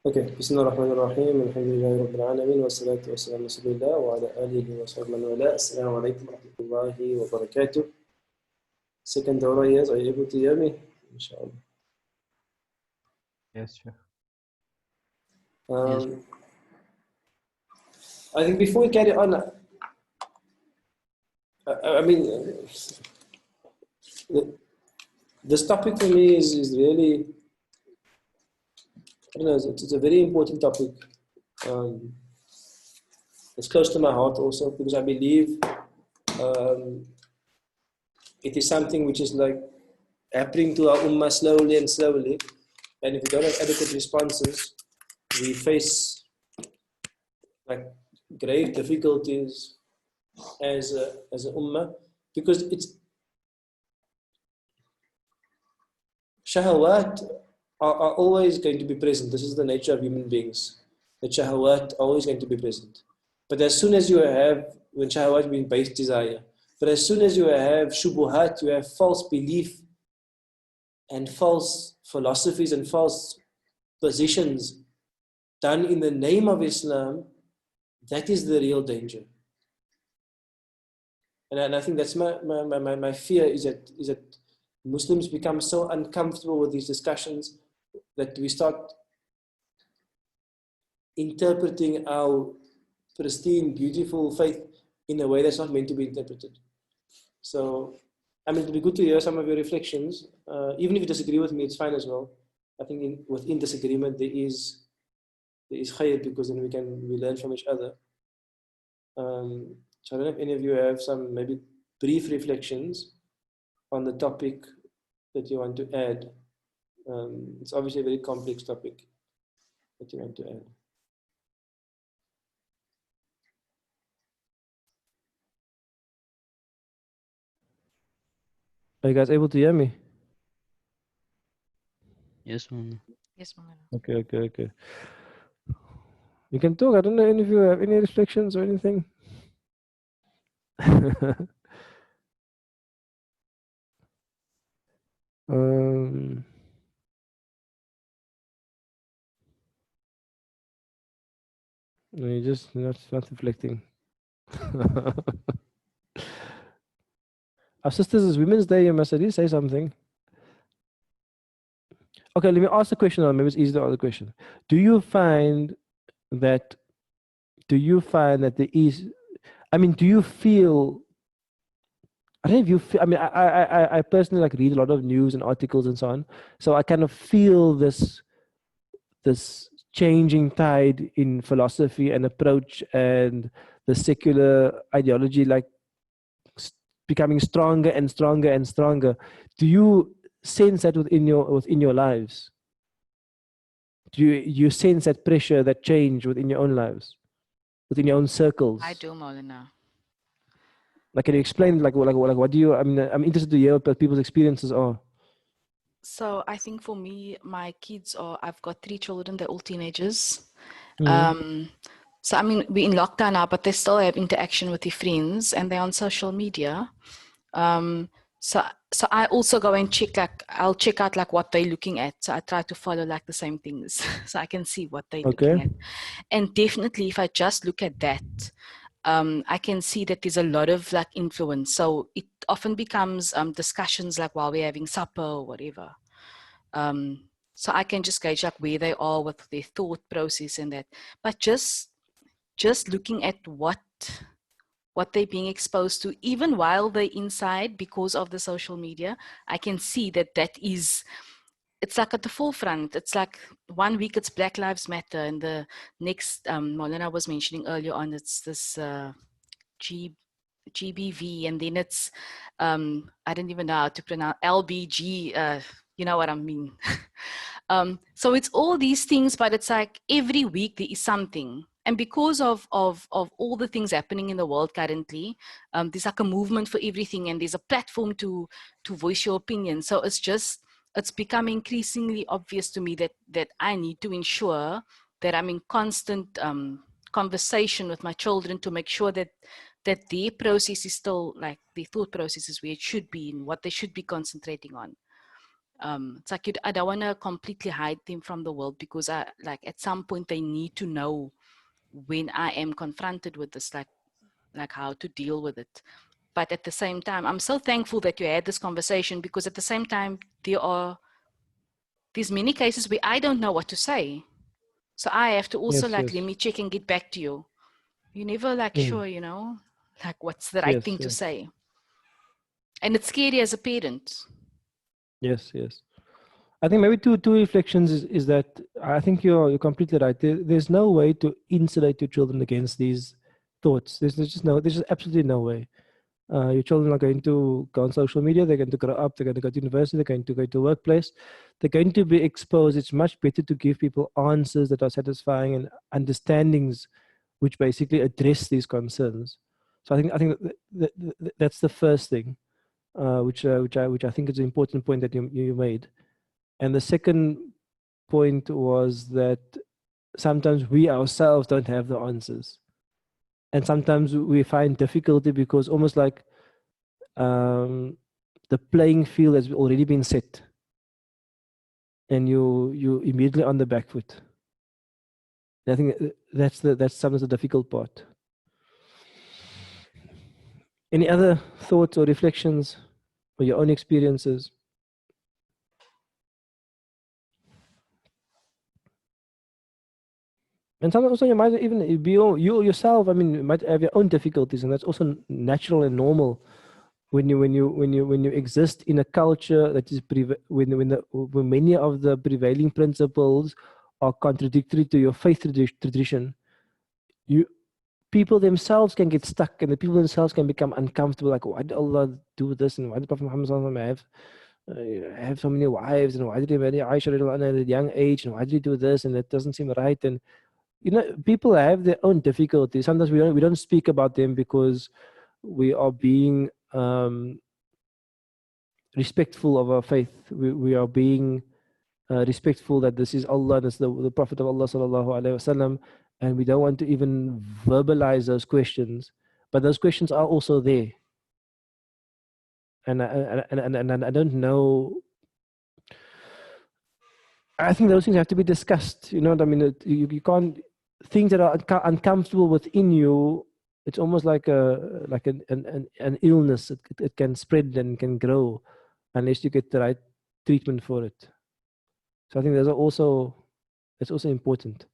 Okay, Bismillahirrahmanirrahim, alhamdulillahi rabbil alamin, wa salatu wa salam ala rasulillah wa ala alihi wa sahbihi man wala. Assalamu alaikum wa rahmatullahi wa barakatuh. Second hour, yes, are you able to hear me? Inshallah. Yes, sure. I think before we carry on, I mean, this topic for me is really, I don't know, it's a very important topic. It's close to my heart also because I believe it is something which is like happening to our ummah slowly and slowly. And if we don't have adequate responses, we face like grave difficulties as an ummah, because it's shahawat are always going to be present. This is the nature of human beings. The shahawat are always going to be present. But as soon as you have, when shahawat means base desire, but as soon as you have shubuhat, you have false belief and false philosophies and false positions done in the name of Islam, that is the real danger. And I think that's my fear is that Muslims become so uncomfortable with these discussions that we start interpreting our pristine, beautiful faith in a way that's not meant to be interpreted. So, I mean, it'd be good to hear some of your reflections. Even if you disagree with me, it's fine as well. I think within disagreement there is khair, because then we learn from each other. So I don't know if any of you have some maybe brief reflections on the topic that you want to add. It's obviously a very complex topic that you want to add. Are you guys able to hear me? Yes, Mona. Yes, Mona. Okay. You can talk. I don't know if you have any reflections or anything. No, you're just not reflecting. Our sisters, it's Women's Day. You must at least say something. Okay, let me ask the question, or maybe it's easy to ask the question. Do you find that there is, I mean, do you feel, I don't know if you feel, I mean, I personally like read a lot of news and articles and so on. So I kind of feel this changing tide in philosophy and approach, and the secular ideology like becoming stronger and stronger and stronger. Do you sense that within your lives? Do you sense that pressure, that change within your own lives, within your own circles? I do, Maulana. Like, can you explain, like what do you, I mean, I'm interested to hear what people's experiences are. So I think for me, my kids I've got 3 children, they're all teenagers. So I mean, we're in lockdown now, but they still have interaction with their friends and they're on social media. So I also go and check, like, I'll check out like what they're looking at. So I try to follow like the same things so I can see what they're looking at. And definitely if I just look at that, I can see that there's a lot of like influence. So it often becomes discussions like while we're having supper or whatever. So I can just gauge like where they are with their thought process and that. But just looking at what they're being exposed to, even while they're inside because of the social media, I can see that it's like at the forefront. It's like 1 week it's Black Lives Matter, and the next, Maulana was mentioning earlier on, it's this GBV, and then it's, I don't even know how to pronounce, LBG, you know what I mean. So it's all these things, but it's like every week there is something. And because of all the things happening in the world currently, there's like a movement for everything, and there's a platform to voice your opinion. So it's become increasingly obvious to me that I need to ensure that I'm in constant conversation with my children to make sure that their process is still like their thought process is where it should be and what they should be concentrating on. It's like I don't want to completely hide them from the world, because like at some point they need to know when I am confronted with this, like how to deal with it. But at the same time, I'm so thankful that you had this conversation, because at the same time, there's many cases where I don't know what to say. So I have to also let me check and get back to you. You're never like sure, like what's the right thing to say. And it's scary as a parent. Yes. I think maybe two reflections is that I think you're completely right. There's no way to insulate your children against these thoughts. There's just absolutely no way. Your children are going to go on social media. They're going to grow up. They're going to go to university. They're going to go to workplace. They're going to be exposed. It's much better to give people answers that are satisfying and understandings, which basically address these concerns. So I think that's the first thing, which I think is an important point that you made. And the second point was that sometimes we ourselves don't have the answers. And sometimes we find difficulty because almost like the playing field has already been set. And you immediately on the back foot. And I think that's sometimes the difficult part. Any other thoughts or reflections or your own experiences? And sometimes also you might even be you yourself. I mean, you might have your own difficulties, and that's also natural and normal when you exist in a culture that is when many of the prevailing principles are contradictory to your faith tradition. People themselves can get stuck, and the people themselves can become uncomfortable. Like, why did Allah do this, and why did Prophet Muhammad have so many wives, and why did he marry Aisha at a young age, and why did he do this, and that doesn't seem right. And people have their own difficulties. Sometimes we don't speak about them because we are being respectful of our faith. We are being respectful that this is Allah, this is the Prophet of Allah sallallahu alaihi wasallam, and we don't want to even verbalize those questions. But those questions are also there, and I don't know. I think those things have to be discussed. You know what I mean? You can't, things that are uncomfortable within you. It's almost like an illness. It can spread and can grow unless you get the right treatment for it. So I think that's also important.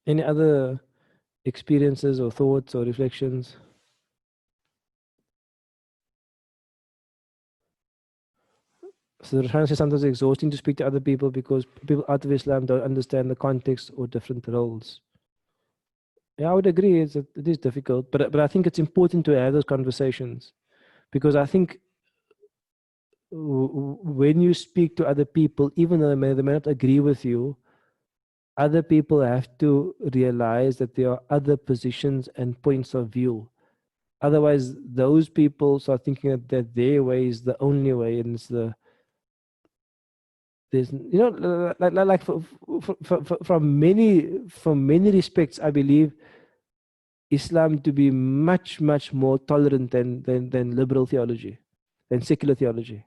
Any other experiences or thoughts or reflections? So the Rashan says sometimes it's exhausting to speak to other people because people out of Islam don't understand the context or different roles. Yeah, I would agree. It is difficult, but I think it's important to have those conversations, because I think when you speak to other people, even though they may not agree with you, other people have to realize that there are other positions and points of view. Otherwise, those people start thinking that their way is the only way, and it's there's like from many respects, I believe Islam to be much more tolerant than liberal theology, than secular theology.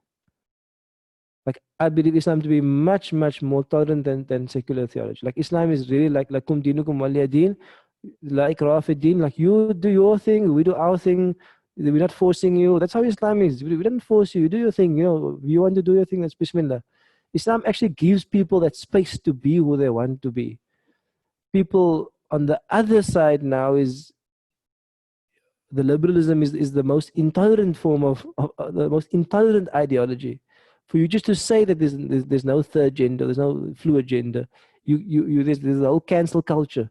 Like, I believe Islam to be much more tolerant than secular theology. Like, Islam is really like lakum dinukum waliya din, like Rafidin, like you do your thing, we do our thing. We're not forcing you. That's how Islam is. We don't force you. You do your thing. You want to do your thing. That's Bismillah. Islam actually gives people that space to be who they want to be. People on the other side now is the liberalism is the most intolerant form of the most intolerant ideology. For you just to say that there's no third gender, there's no fluid gender, there's a whole cancel culture.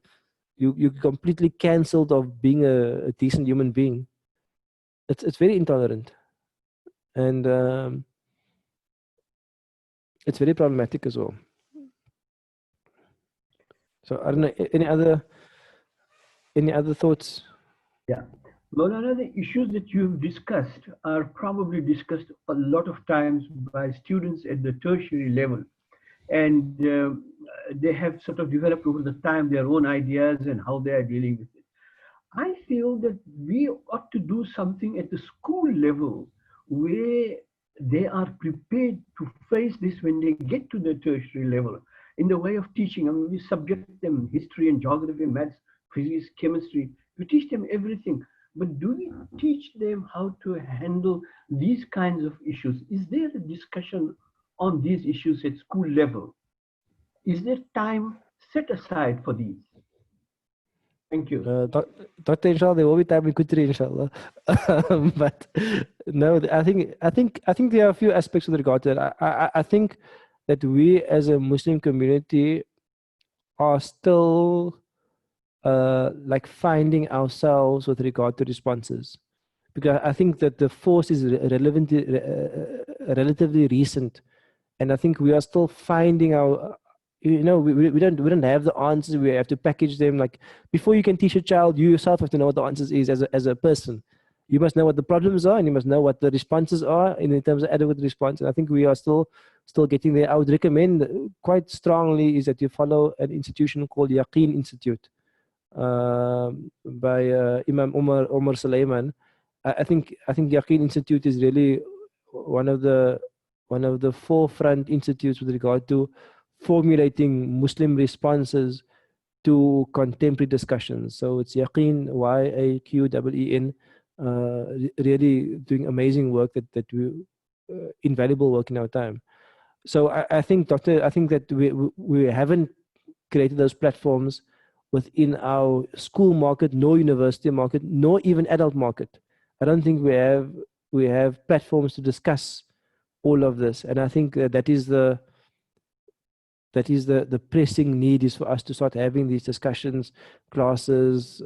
You're completely cancelled of being a decent human being. It's very intolerant, and it's very problematic as well. So I don't know, any other thoughts? Yeah. Well, the issues that you've discussed are probably discussed a lot of times by students at the tertiary level. And they have sort of developed over the time their own ideas and how they are dealing with it. I feel that we ought to do something at the school level where they are prepared to face this when they get to the tertiary level in the way of teaching. I mean, we subject them history and geography, maths, physics, chemistry. We teach them everything. But do we teach them how to handle these kinds of issues? Is there a discussion on these issues at school level? Is there time set aside for these? Thank you. Dr. Inshallah, there will be time in Kutri, inshallah. But no, I think there are a few aspects with regard to that. I think that we as a Muslim community are still like finding ourselves with regard to responses, because I think that the force is relatively recent, and I think we are still finding our, we don't have the answers. We have to package them. Like, before you can teach a child, you yourself have to know what the answers is as a person. You must know what the problems are, and you must know what the responses are in terms of adequate response. And I think we are still getting there. I would recommend quite strongly is that you follow an institution called Yaqeen Institute by Imam Omar Suleiman. I think Yaqeen Institute is really one of the forefront institutes with regard to formulating Muslim responses to contemporary discussions. So it's Yaqeen, Yaqeen, really doing amazing work that we invaluable work in our time. So I think that we haven't created those platforms within our school market, nor university market, nor even adult market. I don't think we have platforms to discuss all of this, and I think that is the pressing need, is for us to start having these discussions, classes,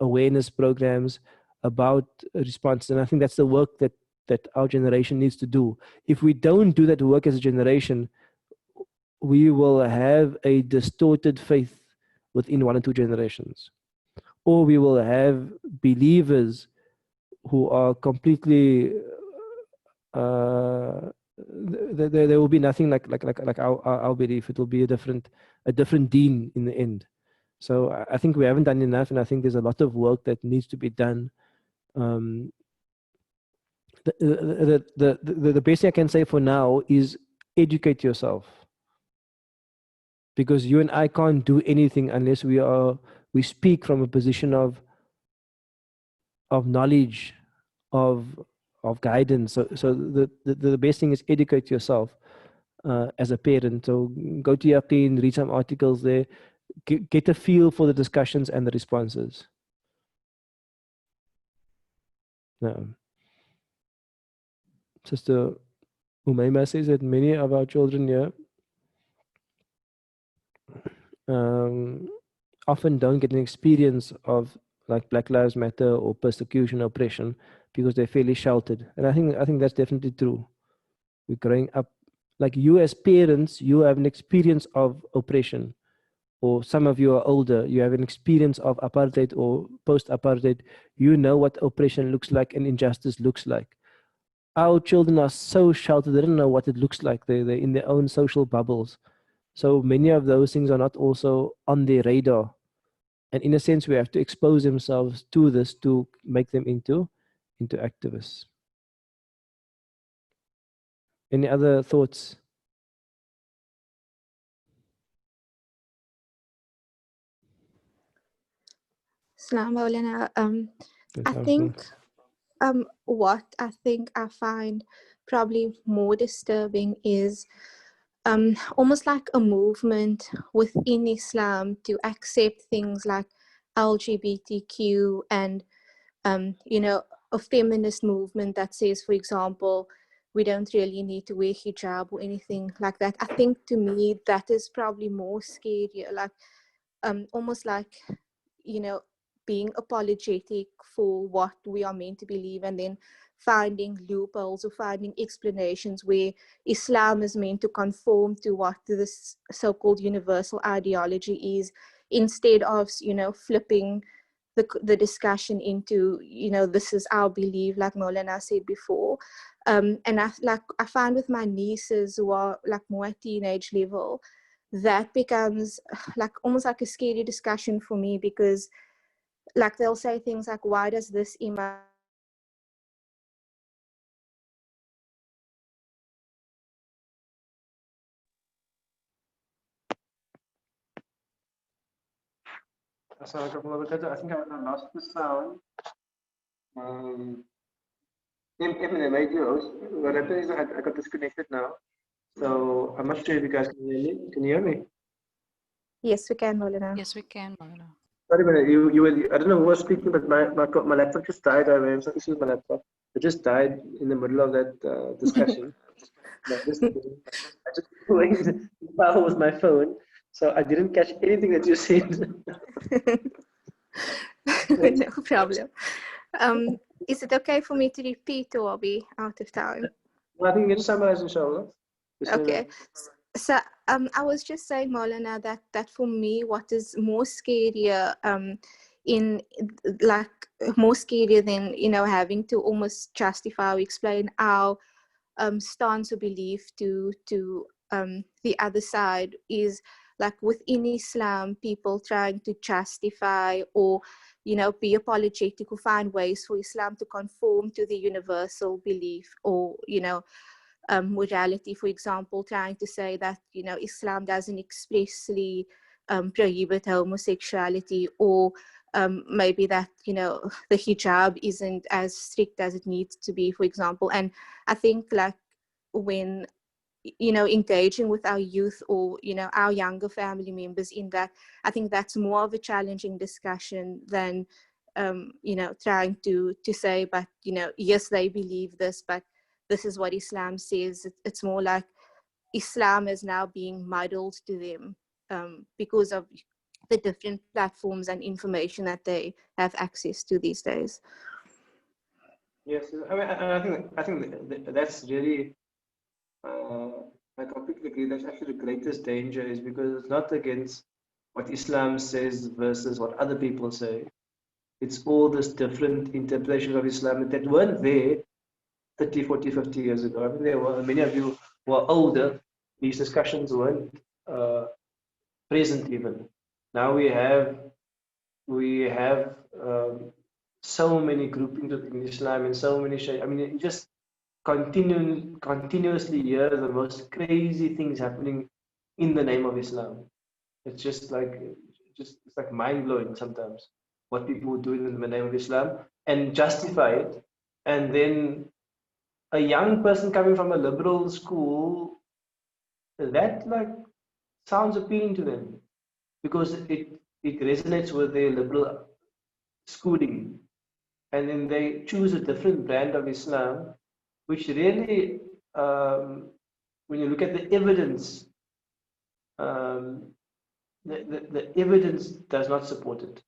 awareness programs about response. And I think that's the work that our generation needs to do. If we don't do that work as a generation, we will have a distorted faith within 1 or 2 generations, or we will have believers who are completely there will be nothing like our belief. It will be a different deen in the end. So I think we haven't done enough, and I think there's a lot of work that needs to be done. The best thing I can say for now is educate yourself, because you and I can't do anything unless we speak from a position of knowledge, of guidance. So the best thing is educate yourself as a parent. So go to Yaqeen, read some articles there, get a feel for the discussions and the responses. Sister Umayma says that many of our children here often don't get an experience of like Black Lives Matter or persecution, oppression, because they're fairly sheltered. And I think that's definitely true. We're growing up, like, you as parents, you have an experience of oppression, or some of you are older, you have an experience of apartheid or post-apartheid. You know what oppression looks like and injustice looks like. Our children are so sheltered, they don't know what it looks like. They're in their own social bubbles. So many of those things are not also on their radar. And in a sense, we have to expose themselves to this to make them into activists. Any other thoughts? Salam Maulana. I think what I find probably more disturbing is almost like a movement within Islam to accept things like LGBTQ and a feminist movement that says, for example, we don't really need to wear hijab or anything like that. I think, to me, that is probably more scary, like almost like, being apologetic for what we are meant to believe, and then finding loopholes or finding explanations where Islam is meant to conform to what this so-called universal ideology is, instead of, flipping the discussion into, this is our belief, like Maulana said before. And I find with my nieces who are like more at teenage level, that becomes like almost like a scary discussion for me, because like they'll say things like, why does this imam I think I lost the sound. Even the radio, what happened is I got disconnected now. So I'm not sure if you guys can hear me. Can you hear me? Yes, we can, Maulana. Yes, we can, Maulana. Sorry, but you were, I don't know who was speaking, but my laptop just died. I ran some issues with my laptop. It just died in the middle of that discussion. I just the power was my phone, so I didn't catch anything that you said. No problem. Is it okay for me to repeat, or I'll be out of time? Well, I think you can summarize, inshallah. Okay. So I was just saying, Maulana, that for me, what is more scarier, more scarier than, you know, having to almost justify or explain our stance or belief to the other side, is like within Islam, people trying to justify or, you know, be apologetic or find ways for Islam to conform to the universal belief, or, you know, morality, for example, trying to say that, you know, Islam doesn't expressly prohibit homosexuality, or maybe that, you know, the hijab isn't as strict as it needs to be, for example. And I think, like, when, you know, engaging with our youth, or, you know, our younger family members in that, I think that's more of a challenging discussion than you know, trying to say, but, you know, yes, they believe this, but this is what Islam says. It's more like Islam is now being muddled to them because of the different platforms and information that they have access to these days. Yes, I mean, I think that's really, I completely agree. That's actually the greatest danger, is because it's not against what Islam says versus what other people say. It's all this different interpretations of Islam that weren't there 30, 40, 50 years ago. I mean, there were many of you who are older. These discussions weren't present even. Now we have so many groupings within Islam and so many. I mean, you just continuously hear the most crazy things happening in the name of Islam. It's just like it's like mind blowing sometimes what people do in the name of Islam and justify it, and then a young person coming from a liberal school, that like sounds appealing to them because it resonates with their liberal schooling, and then they choose a different brand of Islam, which really, when you look at the evidence, the evidence does not support it.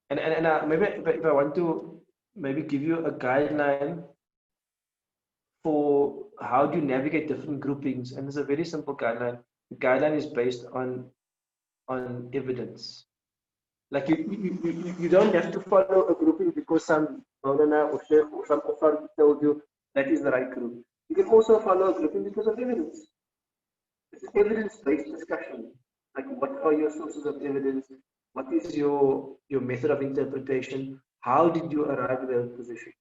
And maybe if I want to maybe give you a guideline for how do you navigate different groupings, and there's a very simple guideline. The guideline is based on evidence. Like you don't have to follow a grouping because some Maulana or Sheikh or some authority told you that is the right group. You can also follow a grouping because of evidence. It's an evidence-based discussion. Like, what are your sources of evidence? What is your method of interpretation? How did you arrive at that position?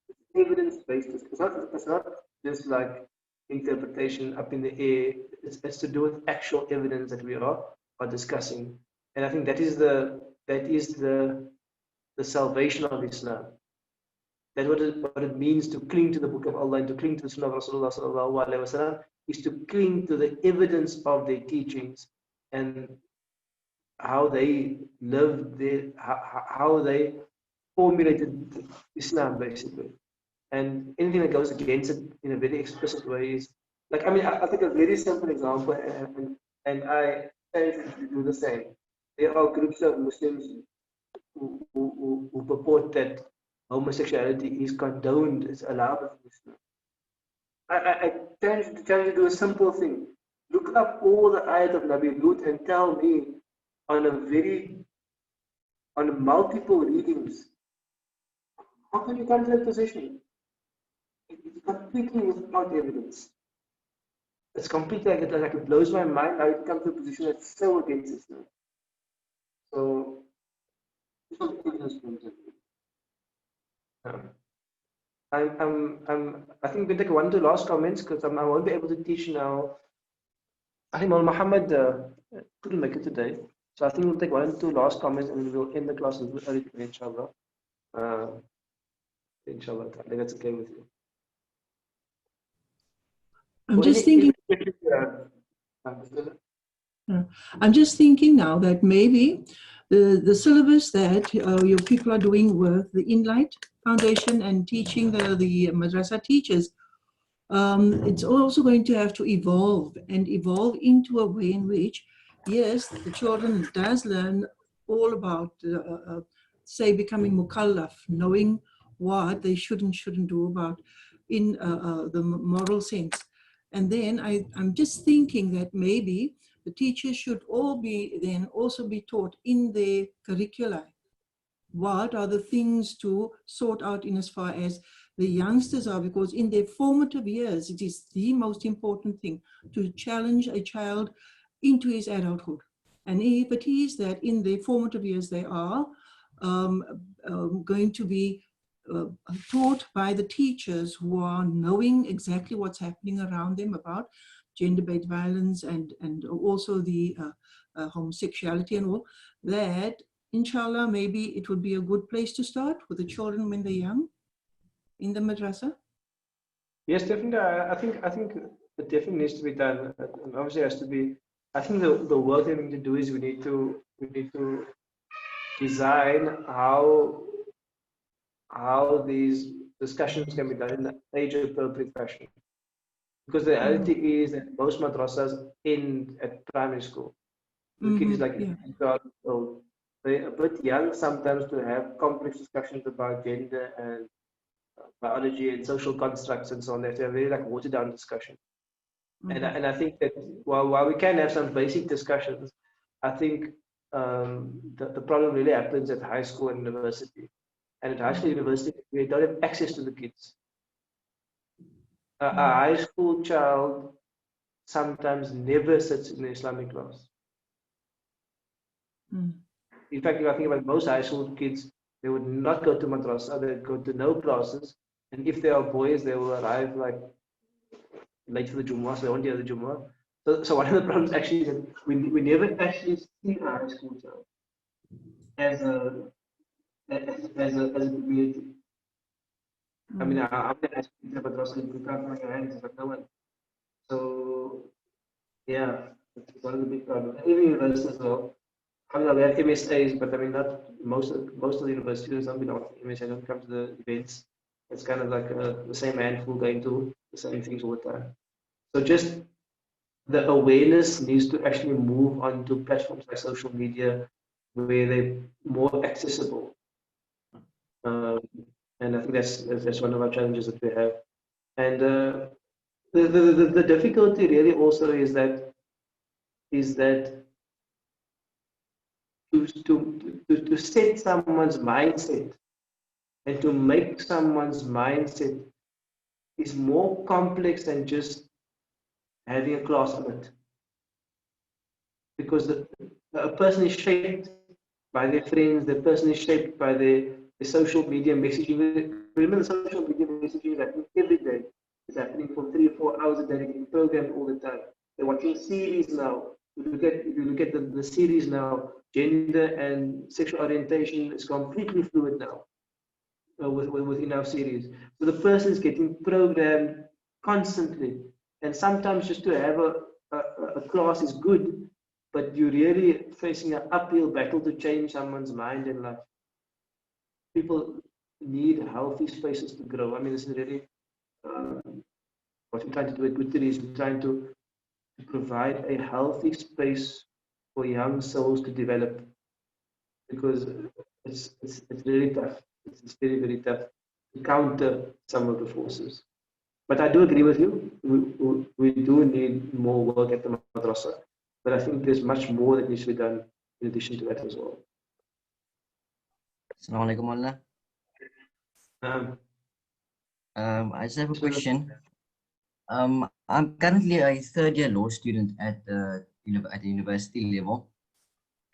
It's evidence-based. It's not just like interpretation up in the air. It's to do with actual evidence that we are discussing. And I think that is the salvation of Islam. That's what it means to cling to the Book of Allah and to cling to the Sunnah of Rasulullah sallallahu alaihi wasallam, is to cling to the evidence of their teachings and how they lived how they formulated Islam, basically. And anything that goes against it in a very explicit way is, like, I mean, I think a very simple example, and I try to do the same. There are groups of Muslims who purport that homosexuality is condoned, is allowed in Islam. I tend to do a simple thing. Look up all the ayat of Nabi Lut and tell me on multiple readings, how can you come to that position? It's completely without evidence. It's completely like it blows my mind how you come to a position that's so against Islam. So I think we'll take one or two last comments because I won't be able to teach now. I think Muhammad couldn't make it today. So I think we'll take one or two last comments and we'll end the class a little early today, inshallah. Inshallah, I think that's okay with you. I'm just thinking. I'm just thinking now that maybe the syllabus that your people are doing with the Inlight Foundation and teaching the madrasa teachers, it's also going to have to evolve into a way in which, yes, the children does learn all about, say, becoming mukallaf, knowing what they should and shouldn't do about in the moral sense. And then I'm just thinking that maybe the teachers should all be then also be taught in their curricula. What are the things to sort out in as far as the youngsters are, because in their formative years, it is the most important thing to challenge a child into his adulthood. And if it is that in their formative years, they are going to be taught by the teachers who are knowing exactly what's happening around them about gender-based violence and also the homosexuality and all, that inshallah, maybe it would be a good place to start with the children when they're young in the madrasa. Yes, definitely. I think it definitely needs to be done. And obviously, it has to be. I think the work that we need to do is we need to design how these discussions can be done in an age-appropriate fashion. Because the reality is that most madrasas end at primary school. The kid is like 12 years old. They're a bit young sometimes to have complex discussions about gender and biology and social constructs and so on. They have very like watered down discussion. And I think that while we can have some basic discussions, I think the problem really happens at high school and university. And at high school and university, we don't have access to the kids. A high school child sometimes never sits in the Islamic class. In fact, if I think about most high school kids, they would not go to madrasa, they would go to no classes. And if they are boys, they will arrive like late for the Jumu'ah, so they won't hear the Jumu'ah. So one of the problems actually is that we never actually see a high school child as a community. I mean, I'm the high school teacher, but also you can't find your hands, but no one. So yeah, it's one of the big problems. Even universities as well. I mean, we have MSAs, but I mean, not most of the university students don't belong to MSA, don't come to the events. It's kind of like the same handful going to the same things all the time. So just the awareness needs to actually move onto platforms like social media where they're more accessible. And I think that's one of our challenges that we have. And the difficulty really also is that to set someone's mindset and to make someone's mindset is more complex than just having a class on it. Because a person is shaped by their friends, the person is shaped by the social media messaging. Remember, the social media messaging is happening every day. It's happening for 3 or 4 hours a day, getting programmed all the time. They're watching series now. If you look at the series now, gender and sexual orientation is completely fluid now within our series. So the person is getting programmed constantly. And sometimes just to have a class is good, but you're really facing an uphill battle to change someone's mind and life. People need healthy spaces to grow. I mean, this is really what we're trying to do at Guthrie is we're trying to provide a healthy space for young souls to develop, because it's really tough. It's very, very tough to counter some of the forces. But I do agree with you. We do need more work at the madrasa, but I think there's much more that needs to be done in addition to that as well. Assalamu alaikum, Allah. I just have a question. I'm currently a third-year law student at the university level,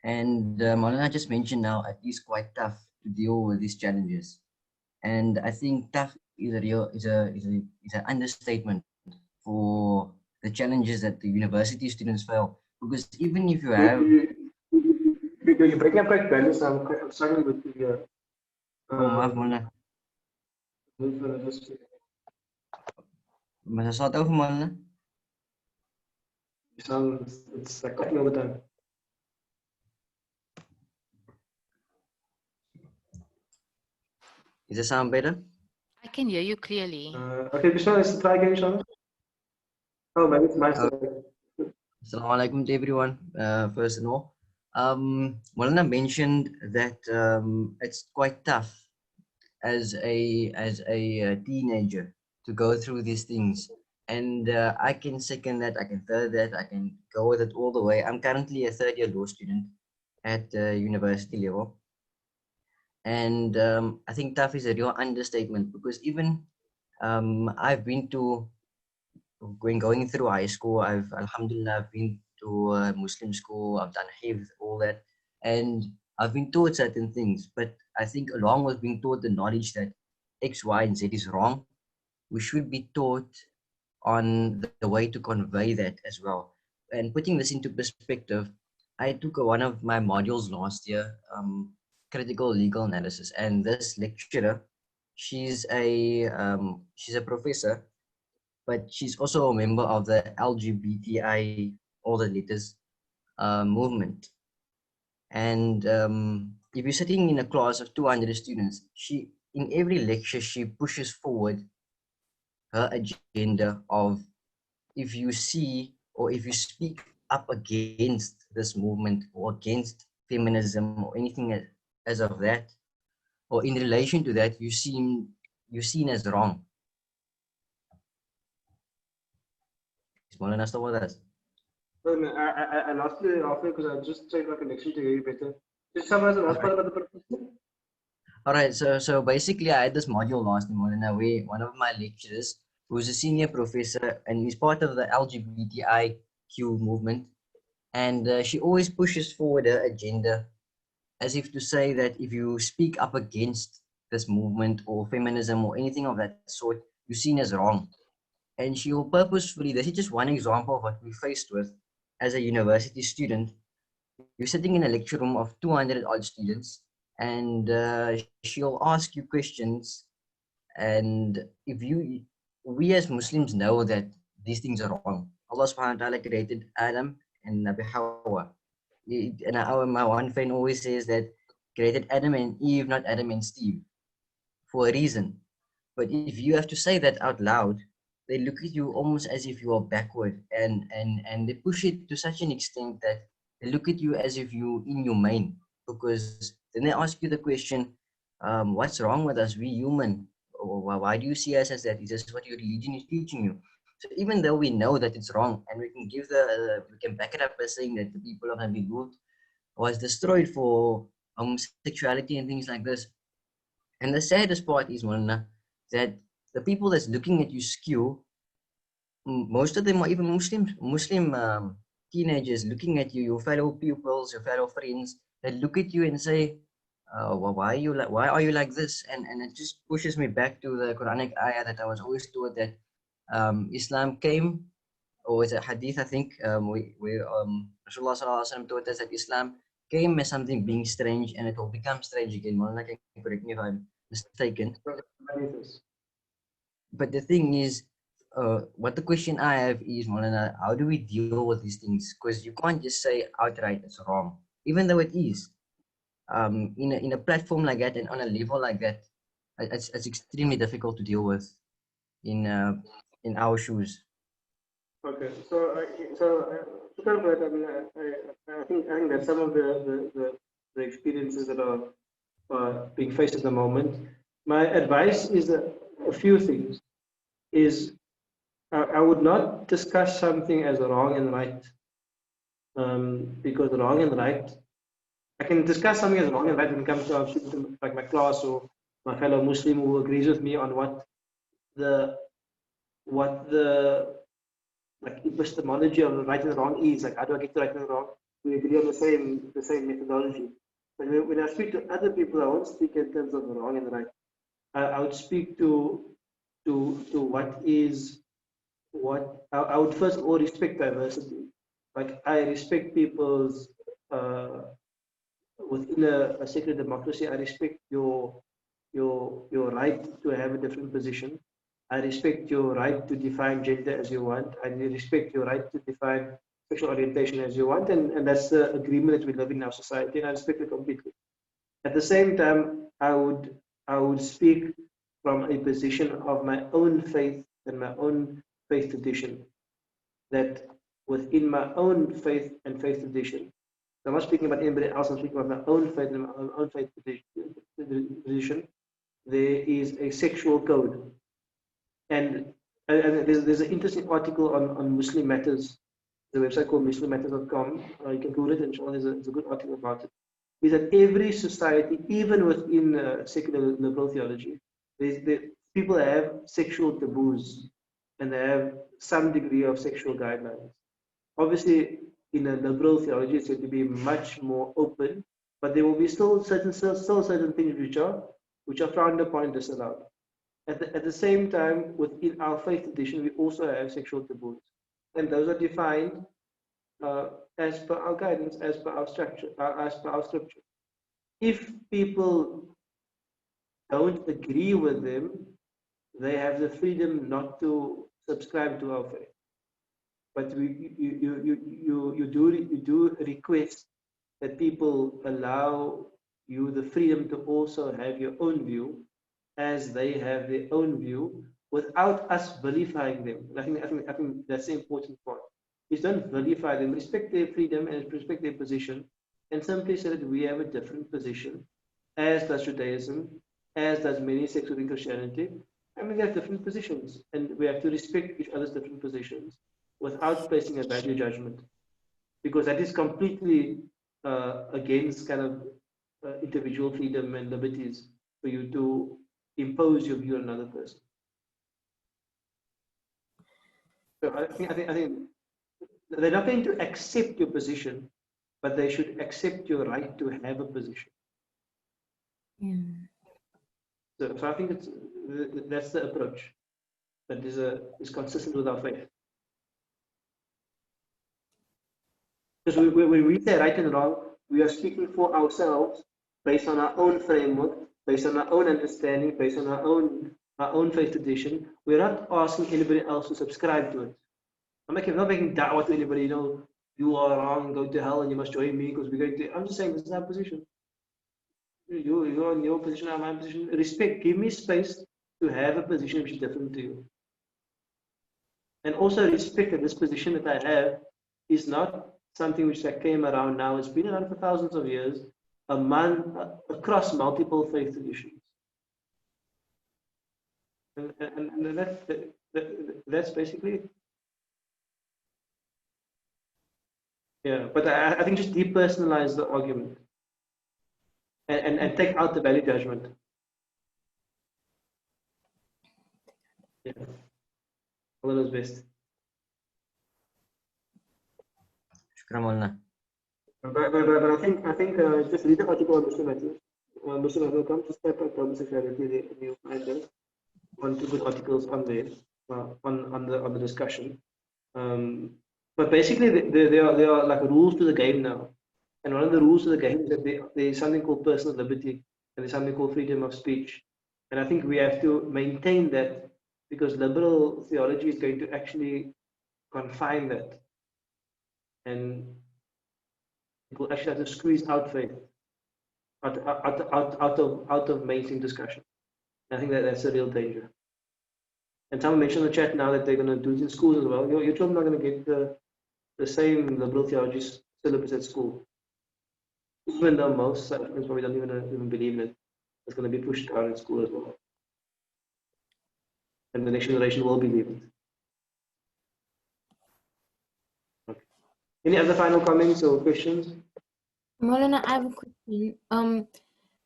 And Maulana just mentioned now it is quite tough to deal with these challenges. And I think tough is an understatement for the challenges that the university students fail. Because even if you have You're breaking up quite badly, so I'm struggling with the maaf Maulana. Masa sort of Maulana? It's like cutting all the time. Is the sound better? I can hear you clearly. Okay, Bishal, let's try again, Bishal. Oh, maybe it's my side. Assalamu alaikum to everyone, first and all. Maulana mentioned that it's quite tough as a teenager to go through these things. And I can second that, I can third that, I can go with it all the way. I'm currently a third-year law student at university level. And I think tough is a real understatement because even I've been to, when going through high school, Alhamdulillah, I've been to a Muslim school, I've done hifz, all that. And I've been taught certain things, but I think along with being taught the knowledge that X, Y, and Z is wrong, we should be taught on the way to convey that as well. And putting this into perspective, I took one of my modules last year, critical legal analysis, and this lecturer, she's a professor, but she's also a member of the LGBTI, all the letters, movement. And if you're sitting in a class of 200 students, in every lecture, she pushes forward her agenda of, if you see or if you speak up against this movement or against feminism or anything as of that, or in relation to that, you're seen as wrong. Is Maulana still with us? I lost you halfway because I just tried my connection to hear you better. Just summarize the last part about the professor. All right, so basically I had this module last morning where one of my lecturers, who's a senior professor and is part of the LGBTIQ movement, and she always pushes forward her agenda as if to say that if you speak up against this movement or feminism or anything of that sort, you're seen as wrong. And she will purposefully, this is just one example of what we're faced with as a university student. You're sitting in a lecture room of 200 odd students, and she'll ask you questions. And we as Muslims know that these things are wrong. Allah subhanahu wa ta'ala created Adam and Nabi Hawa. And my one friend always says that created Adam and Eve, not Adam and Steve, for a reason. But if you have to say that out loud, they look at you almost as if you are backward, and they push it to such an extent that they look at you as if you inhumane, because then they ask you the question, what's wrong with us? We human. Or why do you see us as that? Is this what your religion is teaching you? So even though we know that it's wrong, and we can back it up by saying that the people of Nabi Lut was destroyed for homosexuality and things like this. And the saddest part is, Mulana, that the people that's looking at you skew, most of them are even Muslim teenagers looking at you, your fellow pupils, your fellow friends, that look at you and say, well, why are you like this? And it just pushes me back to the Quranic ayah that I was always taught that Islam came, or it's a hadith, I think, where Rasulullah sallallahu alaihi wasallam taught us that Islam came as something being strange, and it will become strange again. Maulana can correct me if I'm mistaken. But the thing is, what the question I have is, Maulana, how do we deal with these things? Because you can't just say outright it's wrong, even though it is. In a platform like that and on a level like that, it's extremely difficult to deal with in our shoes. Okay, so I think that some of the experiences that are being faced at the moment. My advice is a few things. Is I would not discuss something as wrong and right, because wrong and right, I can discuss something as wrong and right when it comes to like my class or my fellow Muslim who agrees with me on what the like epistemology of right and wrong is, like how do I get to right and wrong. we agree on the same methodology. But when I speak to other people, I won't speak in terms of wrong and right. I would speak to what I would first of all respect diversity. Like I respect people's within a secular democracy. I respect your right to have a different position. I respect your right to define gender as you want. I respect your right to define sexual orientation as you want, and that's the agreement that we live in our society, and I respect it completely. At the same time, I would speak from a position of my own faith and my own faith tradition. That within my own faith and faith tradition, I'm not speaking about anybody else. I'm speaking about my own faith and my own faith tradition. There is a sexual code, and there's an interesting article on Muslim Matters. There's a website called muslimmatters.com. You can Google it, and there's a good article about it. Is that every society, even within secular liberal theology, people have sexual taboos and they have some degree of sexual guidelines. Obviously, in a liberal theology, it's going to be much more open, but there will be still certain things which are frowned upon and disallowed. At the same time, within our faith tradition, we also have sexual taboos, and those are defined as per our guidance, as per our structure, as per our scripture. If people don't agree with them, they have the freedom not to subscribe to our faith. But you do request that people allow you the freedom to also have your own view, as they have their own view, without us vilifying them. I think that's the important part. Is don't vilify them, respect their freedom and respect their position, and simply say that we have a different position, as does Judaism, as does many sects within Christianity. I mean, we have different positions, and we have to respect each other's different positions without placing a value judgment, because that is completely against kind of individual freedom and liberties for you to impose your view on another person. So I think they're not going to accept your position, but they should accept your right to have a position. So I think that's the approach that is consistent with our faith. Because when we say right and wrong, we are speaking for ourselves based on our own framework, based on our own understanding, based on our own faith tradition. We're not asking anybody else to subscribe to it. I'm not making da'wah to anybody, you are wrong, go to hell, and you must join me because we're going to. I'm just saying this is our position. You're in your position, I'm in my position. Respect, give me space to have a position which is different to you. And also respect that this position that I have is not something which came around now. It's been around for thousands of years, across multiple faith traditions. And that's basically it. Yeah, but I think just depersonalize the argument and take out the value judgment. Yeah, all of best. Shukran. But I think just read the article on Muslim Matters. Muslim Matters comes to step up homosexuality. You find them one two good articles on there on the discussion. But basically, there are like rules to the game now, and one of the rules to the game is that there is something called personal liberty and there's something called freedom of speech, and I think we have to maintain that, because liberal theology is going to actually confine that, and it will actually have to squeeze out faith out of mainstream discussion. I think that's a real danger. And someone mentioned in the chat now that they're going to do it in schools as well. Your children are going to get the same liberal theology syllabus at school, even though most South Africans probably don't even believe it. It's going to be pushed out in school as well, and the next generation will believe it. Okay. Any other final comments or questions? Maulana, I have a question.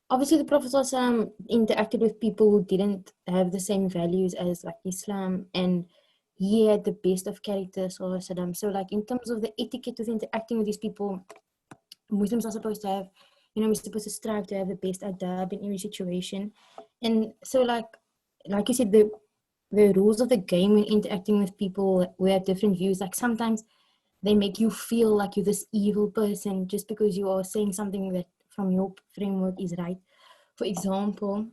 Obviously, the Prophet ﷺ interacted with people who didn't have the same values as like Islam, and he had the best of character. So, like in terms of the etiquette with interacting with these people, Muslims are supposed to have, we're supposed to strive to have the best adab in every situation. And so like you said, the rules of the game when interacting with people who have different views, like sometimes they make you feel like you're this evil person just because you are saying something that from your framework is right. For example,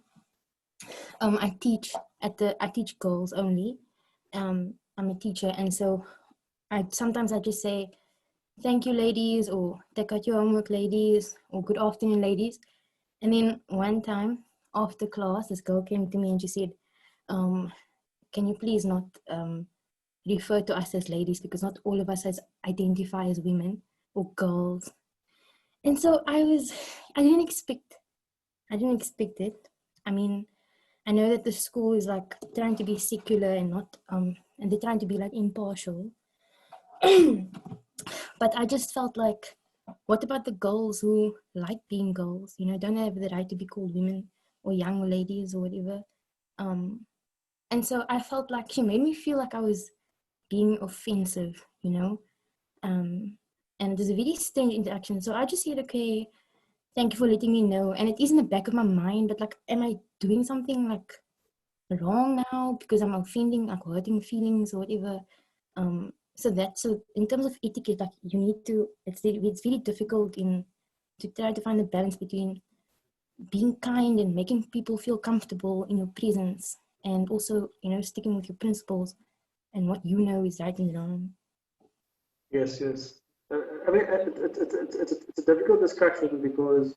I teach girls only. I'm a teacher, and so sometimes I just say, "Thank you, ladies," or "Take out your homework, ladies," or "Good afternoon, ladies." And then one time after class, this girl came to me and she said, "Can you please not refer to us as ladies, because not all of us identify as women or girls." And so I didn't expect it. I mean, I know that the school is like trying to be secular and not and they're trying to be like impartial. But I just felt like, what about the girls who like being girls? Don't have the right to be called women or young ladies or whatever. And so I felt like she made me feel like I was being offensive, and it was a very strange interaction. So I just said, okay, thank you for letting me know. And it is in the back of my mind, but like, am I doing something like wrong now because I'm offending, like hurting feelings or whatever? So in terms of etiquette, like you need to, it's very difficult to try to find a balance between being kind and making people feel comfortable in your presence, and also, sticking with your principles and what is right and wrong. Yes, yes. I mean, it's a difficult discussion because,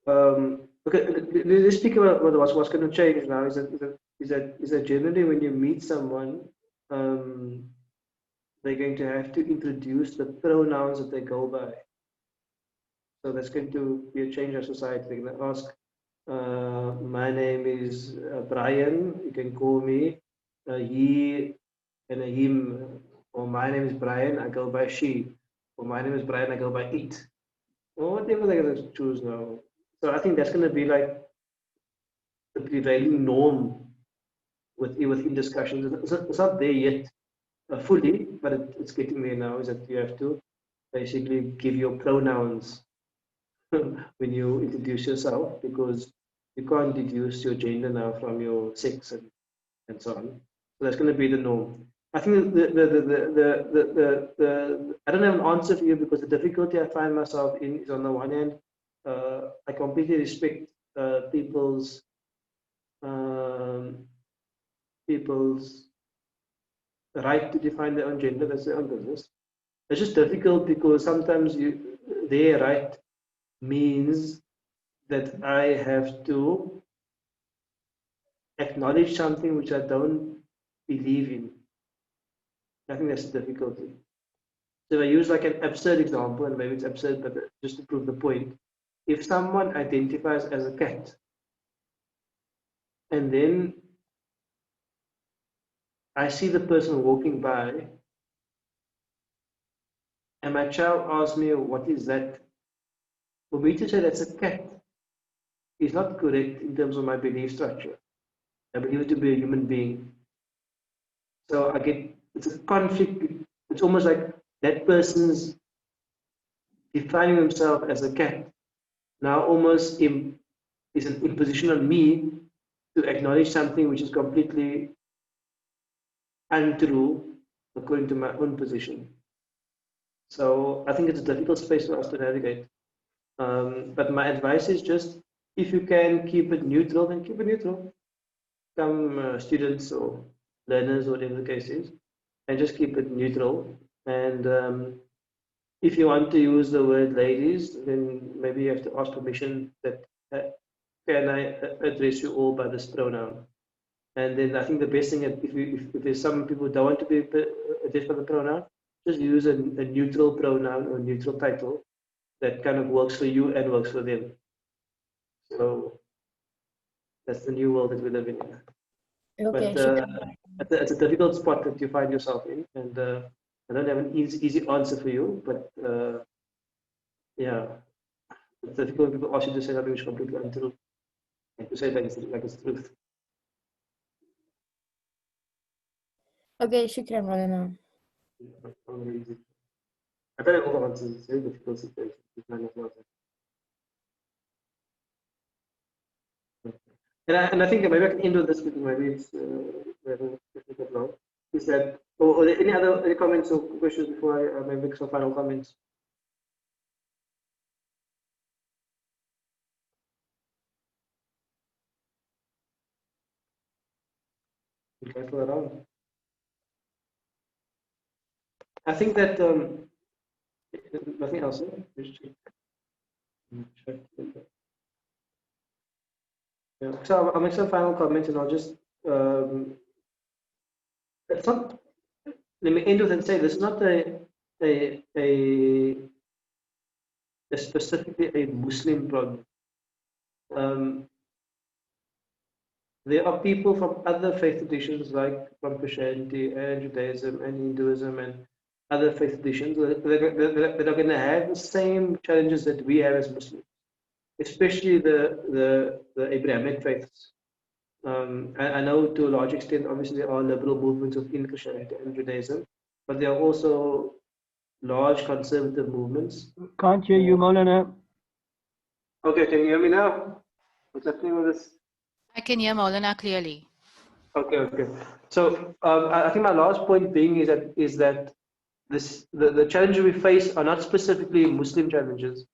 okay, let's speak about what's going to change now. Is that generally when you meet someone, they're going to have to introduce the pronouns that they go by. So that's going to be a change of society. They're going to ask, my name is Brian, you can call me he and a him, or my name is Brian, I go by she, or my name is Brian, I go by it, or whatever they're going to choose now. So I think that's going to be like the prevailing norm within discussions. It's not there yet fully, but it's getting there now, is that you have to basically give your pronouns when you introduce yourself, because you can't deduce your gender now from your sex and so on. So that's going to be the norm. I think I don't have an answer for you, because the difficulty I find myself in is, on the one hand, I completely respect people's right to define their own gender. That's their own business. It's just difficult because sometimes their right means that I have to acknowledge something which I don't believe in. I think that's the difficulty. So I use like an absurd example, and maybe it's absurd, but just to prove the point. If someone identifies as a cat, and then I see the person walking by, and my child asks me, what is that? For me to say that's a cat is not correct in terms of my belief structure. I believe it to be a human being. So it's a conflict. It's almost like that person's defining himself as a cat now almost is an imposition on me to acknowledge something which is completely untrue according to my own position. So I think it's a difficult space for us to navigate. But my advice is just, if you can keep it neutral, then keep it neutral. Come students or learners, or whatever the case is, and just keep it neutral. And if you want to use the word ladies, then maybe you have to ask permission that can I address you all by this pronoun? And then I think the best thing, if there's some people who don't want to be addressed by the pronoun, just use a neutral pronoun or neutral title that kind of works for you and works for them. So that's the new world that we live in. Okay, but it's a difficult spot that you find yourself in, and I don't have an easy answer for you, but yeah, it's difficult when people ask you to say something which is completely untrue, and to say that like it's truth. Okay, shukran, Maulana. I thought all the answers. It's a very difficult situation. And I think maybe I can end with this because maybe it's difficult now. Is that, or are there any other comments or questions before I maybe make some final comments? Okay, for around. I think that nothing else. Yeah. So I'll make some final comments, and I'll just it's not. Let me end with and say this is not a specifically a Muslim problem. There are people from other faith traditions, like from Christianity and Judaism and Hinduism and other faith traditions, that are going to have the same challenges that we have as Muslims, especially the Abrahamic faiths. I know to a large extent, obviously, there are liberal movements within Christianity and Judaism, but there are also large conservative movements. Can't hear you, Maulana. Okay, can you hear me now? What's happening with this? I can hear Maulana clearly. Okay. So I think my last point being is that the challenges we face are not specifically Muslim challenges.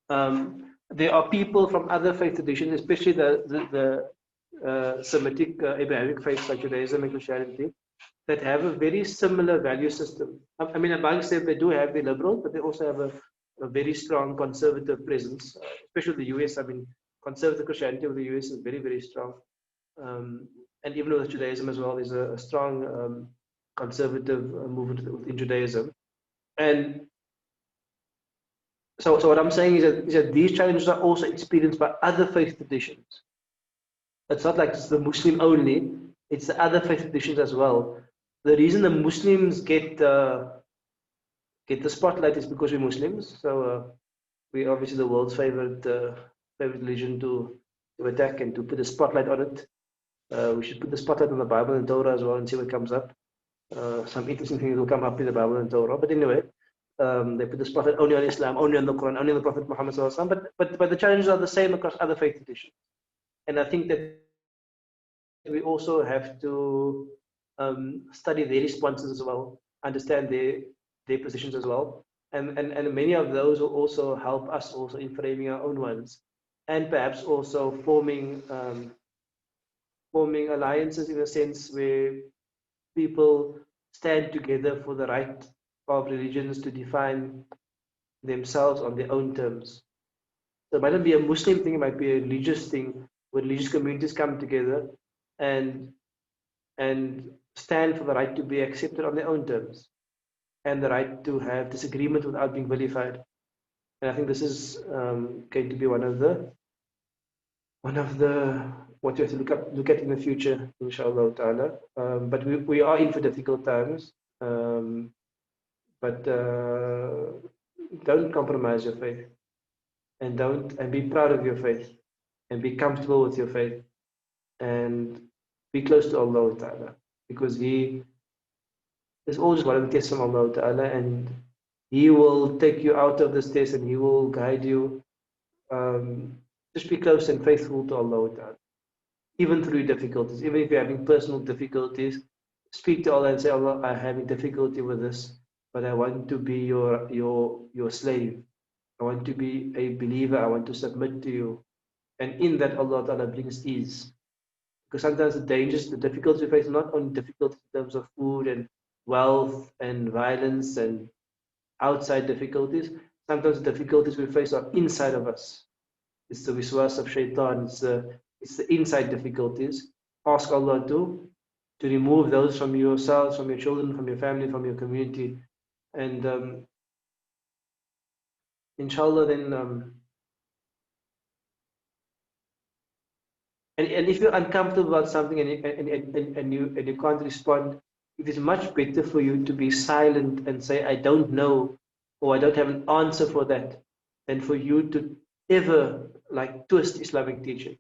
There are people from other faith traditions, especially the Semitic Abrahamic faiths like Judaism and Christianity, that have a very similar value system. I mean, amongst them, they do have the liberal, but they also have a very strong conservative presence, especially the US. I mean, conservative Christianity of the US is very, very strong. And even with Judaism as well, there's a strong conservative movement within Judaism. And so what I'm saying is that these challenges are also experienced by other faith traditions. It's not like it's the Muslim only, it's the other faith traditions as well. The reason the Muslims get the spotlight is because we're Muslims. So we're obviously the world's favorite religion to attack and to put a spotlight on it. We should put the spotlight on the Bible and Torah as well and see what comes up. Some interesting things will come up in the Bible and Torah. But anyway, they put the spotlight only on Islam, only on the Quran, only on the Prophet Muhammad sallallahu alaihi wasallam. But the challenges are the same across other faith traditions. And I think that we also have to study their responses as well, understand their positions as well. And many of those will also help us also in framing our own ones. And perhaps also forming alliances in a sense where people stand together for the right of religions to define themselves on their own terms. So it might not be a Muslim thing, it might be a religious thing where religious communities come together and stand for the right to be accepted on their own terms and the right to have disagreement without being vilified. And I think this is going to be one of the what you have to look at in the future, inshallah ta'ala. But we are in for difficult times. But don't compromise your faith, and be proud of your faith, and be comfortable with your faith, and be close to Allah ta'ala, because He is always one of the tests from Allah ta'ala, and He will take you out of this test and He will guide you. Just be close and faithful to Allah ta'ala, even through difficulties. Even if you're having personal difficulties, speak to Allah and say, Allah, I'm having difficulty with this, but I want to be your slave. I want to be a believer. I want to submit to you. And in that, Allah ta'ala brings ease. Because sometimes the dangers, the difficulties we face are not only difficulties in terms of food and wealth and violence and outside difficulties. Sometimes the difficulties we face are inside of us. It's the wiswas of shaitan. It's the inside difficulties. Ask Allah to remove those from yourselves, from your children, from your family, from your community. And inshallah, then and if you're uncomfortable about something and you can't respond, it is much better for you to be silent and say, I don't know, or I don't have an answer for that, than for you to ever like twist Islamic teaching.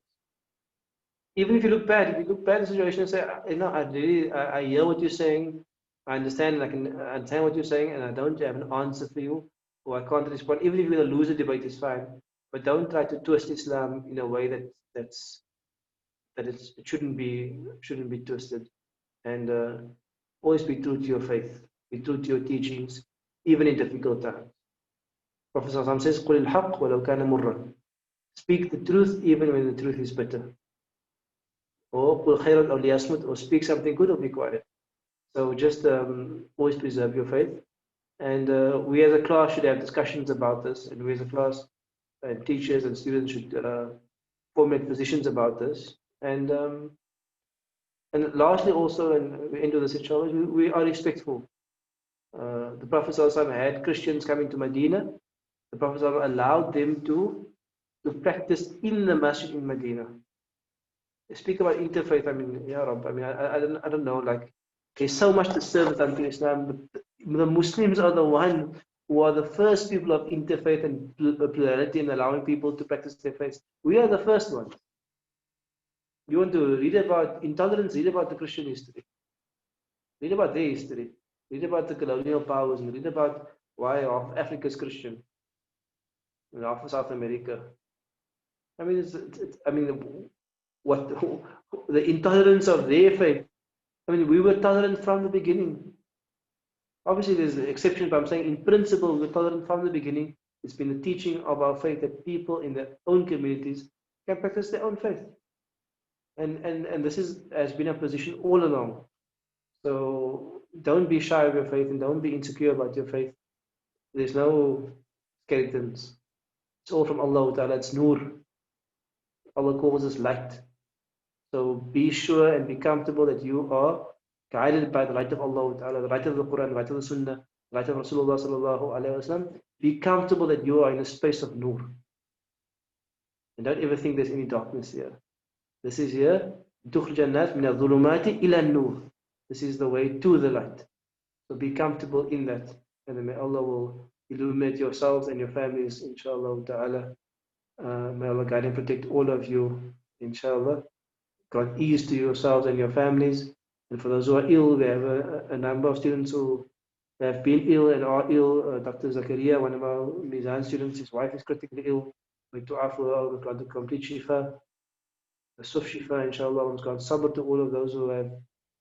Even if you look bad, at the situation and say, you know, I hear what you're saying, I understand, and I can understand what you're saying, and I don't have an answer for you, or I can't respond. Even if you're going to lose a debate, it's fine. But don't try to twist Islam in a way that it shouldn't be twisted. And always be true to your faith, be true to your teachings, even in difficult times. Prophet says, "قُلِ الْحَقِّ وَلَوْ كَانَ مُرًّا." Speak the truth even when the truth is bitter. Or قُلْ خَيْرًا أَوْ لِيَصْمُتْ, or speak something good or be quiet. So just always preserve your faith. And we as a class should have discussions about this, and we as a class and teachers and students should formulate positions about this. And lastly also, and we end with this inshallah, we are respectful. The Prophet ﷺ had Christians coming to Medina. The Prophet ﷺ allowed them to practice in the masjid in Medina. They speak about interfaith. I mean, Ya Rabb, I mean, I don't know, like, there's so much to serve unto Islam, but the Muslims are the one who are the first people of interfaith and plurality and allowing people to practice their faith. We are the first ones. You want to read about intolerance, read about the Christian history. Read about their history. Read about the colonial powers and read about why half Africa is Christian and half of South America. I mean, what the intolerance of their faith. I mean, we were tolerant from the beginning. Obviously, there's exceptions, but I'm saying in principle, we're tolerant from the beginning. It's been the teaching of our faith that people in their own communities can practice their own faith. And this has been a position all along. So don't be shy of your faith and don't be insecure about your faith. There's no skeletons. It's all from Allah Ta'ala. It's Nur. Allah calls us light. So be sure and be comfortable that you are guided by the light of Allah Ta'ala, the light of the Quran, the light of the Sunnah, the light of Rasulullah Sallallahu Alaihi Wasallam. Be comfortable that you are in a space of Nur. And don't ever think there's any darkness here. This is here. تُخْرِجَ النَّاسَ مِنَ الظُّلُمَاتِ إِلَى النُّورِ. This is the way to the light. So be comfortable in that. And then may Allah will illuminate yourselves and your families, inshallah ta'ala. May Allah guide and protect all of you, inshallah. Grant ease to yourselves and your families. And for those who are ill, we have a number of students who have been ill and are ill. Dr. Zakaria, one of our Mizan students, his wife is critically ill. We dua for Allah, grant the complete shifa. The Suf shifa, inshallah, grant sabr to all of those who have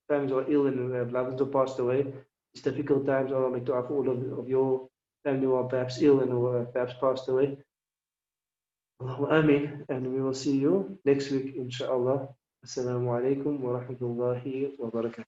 families who are ill and who have loved ones who passed away. It's difficult times. Allah make dua for all of your family who are perhaps ill and who have perhaps passed away. Allahumma ameen. And we will see you next week, inshallah. Assalamu alaikum wa rahmatullahi wa barakatuh.